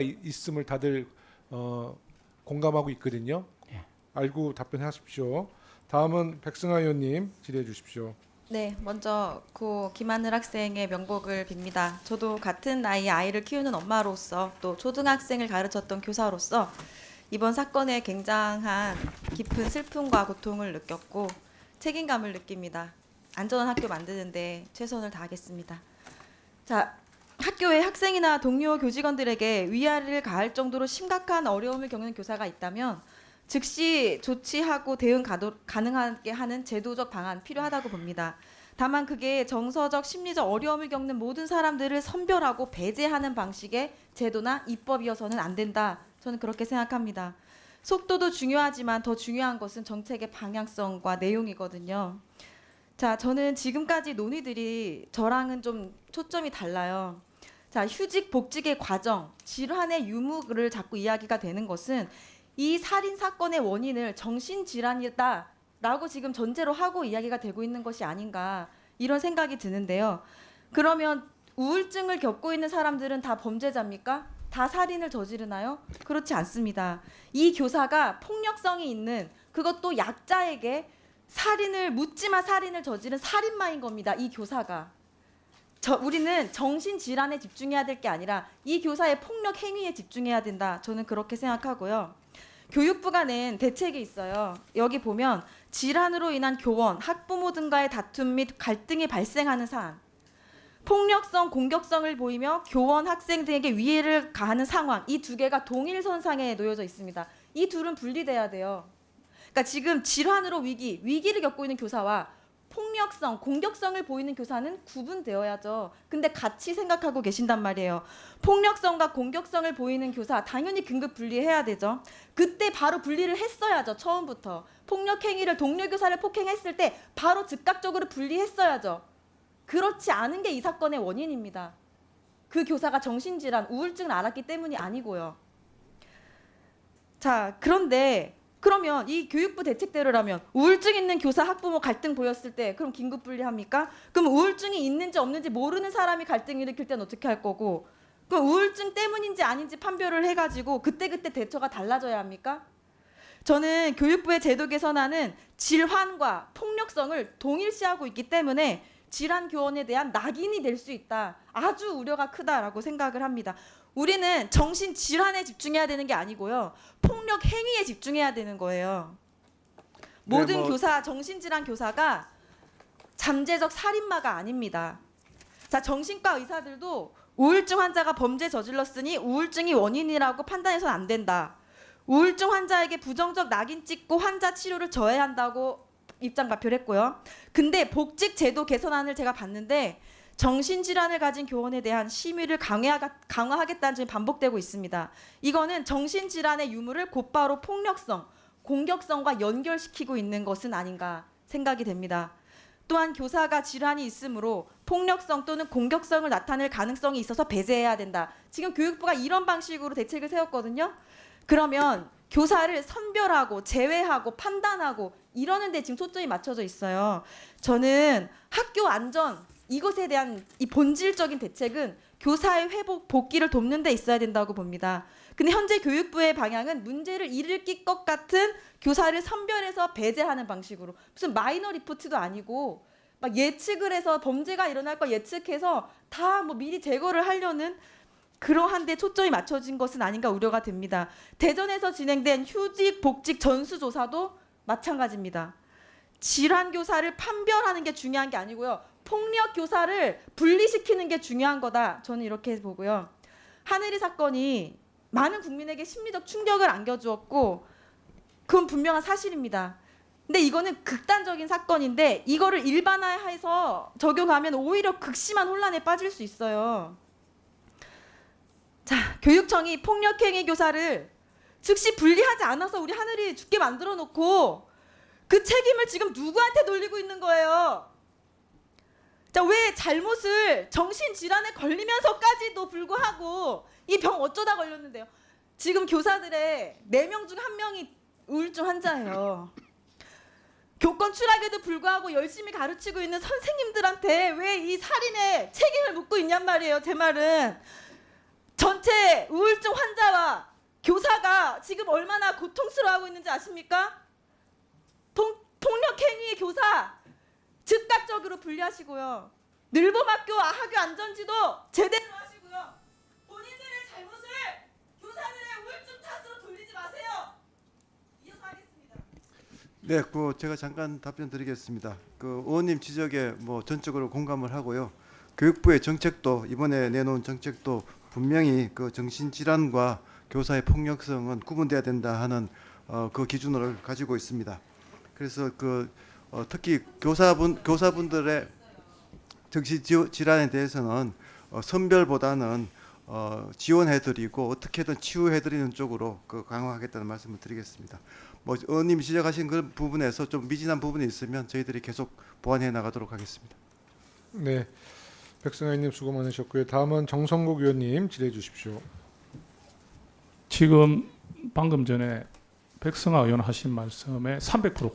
있음을 다들 공감하고 있거든요. 예. 알고 답변하십시오. 다음은 백승하 의원님 질의해 주십시오. 네, 먼저 고 김하늘 학생의 명복을 빕니다. 저도 같은 나이의 아이를 키우는 엄마로서 또 초등학생을 가르쳤던 교사로서 이번 사건에 굉장한 깊은 슬픔과 고통을 느꼈고 책임감을 느낍니다. 안전한 학교 만드는데 최선을 다하겠습니다. 자, 학교에 학생이나 동료 교직원들에게 위해를 가할 정도로 심각한 어려움을 겪는 교사가 있다면 즉시 조치하고 대응 가능하게 하는 제도적 방안 필요하다고 봅니다. 다만 그게 정서적, 심리적 어려움을 겪는 모든 사람들을 선별하고 배제하는 방식의 제도나 입법이어서는 안 된다. 저는 그렇게 생각합니다. 속도도 중요하지만 더 중요한 것은 정책의 방향성과 내용이거든요. 자, 저는 지금까지 논의들이 저랑은 좀 초점이 달라요. 자, 휴직 복직의 과정, 질환의 유무를 자꾸 이야기가 되는 것은 이 살인 사건의 원인을 정신질환이다라고 지금 전제로 하고 이야기가 되고 있는 것이 아닌가 이런 생각이 드는데요. 그러면 우울증을 겪고 있는 사람들은 다 범죄자입니까? 다 살인을 저지르나요? 그렇지 않습니다. 이 교사가 폭력성이 있는 그것도 약자에게 살인을 묻지마 살인을 저지른 살인마인 겁니다. 이 교사가. 우리는 정신질환에 집중해야 될 게 아니라 이 교사의 폭력 행위에 집중해야 된다. 저는 그렇게 생각하고요. 교육부가 낸 대책이 있어요. 여기 보면 질환으로 인한 교원, 학부모 등과의 다툼 및 갈등이 발생하는 사안, 폭력성, 공격성을 보이며 교원, 학생 등에게 위해를 가하는 상황, 이 두 개가 동일선상에 놓여져 있습니다. 이 둘은 분리돼야 돼요. 그러니까 지금 질환으로 위기를 겪고 있는 교사와 폭력성, 공격성을 보이는 교사는 구분되어야죠. 근데 같이 생각하고 계신단 말이에요. 폭력성과 공격성을 보이는 교사 당연히 긴급 분리해야 되죠. 그때 바로 분리를 했어야죠. 처음부터. 폭력 행위를 동료 교사를 폭행했을 때 바로 즉각적으로 분리했어야죠. 그렇지 않은 게 이 사건의 원인입니다. 그 교사가 정신질환, 우울증을 앓았기 때문이 아니고요. 자, 그러면 이 교육부 대책대로라면 우울증 있는 교사 학부모 갈등 보였을 때 그럼 긴급 분리합니까? 그럼 우울증이 있는지 없는지 모르는 사람이 갈등 일으킬 때는 어떻게 할 거고, 그럼 우울증 때문인지 아닌지 판별을 해가지고 그때그때 대처가 달라져야 합니까? 저는 교육부의 제도 개선안은 질환과 폭력성을 동일시하고 있기 때문에 질환 교원에 대한 낙인이 될 수 있다. 아주 우려가 크다라고 생각을 합니다. 우리는 정신질환에 집중해야 되는 게 아니고요. 폭력 행위에 집중해야 되는 거예요. 모든 교사, 정신질환 교사가 잠재적 살인마가 아닙니다. 자, 정신과 의사들도 우울증 환자가 범죄 저질렀으니 우울증이 원인이라고 판단해서는 안 된다. 우울증 환자에게 부정적 낙인 찍고 환자 치료를 저해야 한다고 입장 발표를 했고요. 근데 복직 제도 개선안을 제가 봤는데 정신질환을 가진 교원에 대한 심의를 강화하겠다는 점이 반복되고 있습니다. 이거는 정신질환의 유무를 곧바로 폭력성, 공격성과 연결시키고 있는 것은 아닌가 생각이 됩니다. 또한 교사가 질환이 있으므로 폭력성 또는 공격성을 나타낼 가능성이 있어서 배제해야 된다. 지금 교육부가 이런 방식으로 대책을 세웠거든요. 그러면 교사를 선별하고 제외하고 판단하고 이러는 데 지금 초점이 맞춰져 있어요. 저는 학교 안전 이것에 대한 이 본질적인 대책은 교사의 회복, 복귀를 돕는 데 있어야 된다고 봅니다. 근데 현재 교육부의 방향은 문제를 일으킬 것 같은 교사를 선별해서 배제하는 방식으로, 무슨 마이너 리포트도 아니고 막 예측을 해서 범죄가 일어날 걸 예측해서 다 뭐 미리 제거를 하려는 그러한 데 초점이 맞춰진 것은 아닌가 우려가 됩니다. 대전에서 진행된 휴직, 복직 전수조사도 마찬가지입니다. 질환 교사를 판별하는 게 중요한 게 아니고요. 폭력 교사를 분리시키는 게 중요한 거다. 저는 이렇게 보고요. 하늘이 사건이 많은 국민에게 심리적 충격을 안겨주었고 그건 분명한 사실입니다. 근데 이거는 극단적인 사건인데 이거를 일반화해서 적용하면 오히려 극심한 혼란에 빠질 수 있어요. 자, 교육청이 폭력행위 교사를 즉시 분리하지 않아서 우리 하늘이 죽게 만들어 놓고 그 책임을 지금 누구한테 돌리고 있는 거예요? 자, 왜 잘못을 정신질환에 걸리면서까지도 불구하고 이 병 어쩌다 걸렸는데요? 지금 교사들의 4명 중 1명이 우울증 환자예요. 교권 추락에도 불구하고 열심히 가르치고 있는 선생님들한테 왜 이 살인의 책임을 묻고 있냔 말이에요. 제 말은 전체 우울증 환자와 교사가 지금 얼마나 고통스러워하고 있는지 아십니까? 폭력 행위의 교사 즉각적으로 분리하시고요. 늘봄학교 학교 안전지도 제대로 하시고요. 본인들의 잘못을 교사들의 우울증 탓으로 돌리지 마세요. 이어서 하겠습니다. 네, 제가 잠깐 답변드리겠습니다. 의원님 지적에 전적으로 공감을 하고요. 교육부의 정책도 이번에 내놓은 정책도 분명히 정신질환과 교사의 폭력성은 구분돼야 된다 하는 그 기준을 가지고 있습니다. 그래서 특히 교사분들의 정신질환에 대해서는 선별보다는 지원해드리고 어떻게든 치유해드리는 쪽으로 강화하겠다는 말씀을 드리겠습니다. 의원님 지적하신 그 부분에서 좀 미진한 부분이 있으면 저희들이 계속 보완해 나가도록 하겠습니다. 네, 백승아 의원님 수고 많으셨고요. 다음은 정성국 의원님 질의해 주십시오. 지금 방금 전에 백승아 의원 하신 말씀에 300%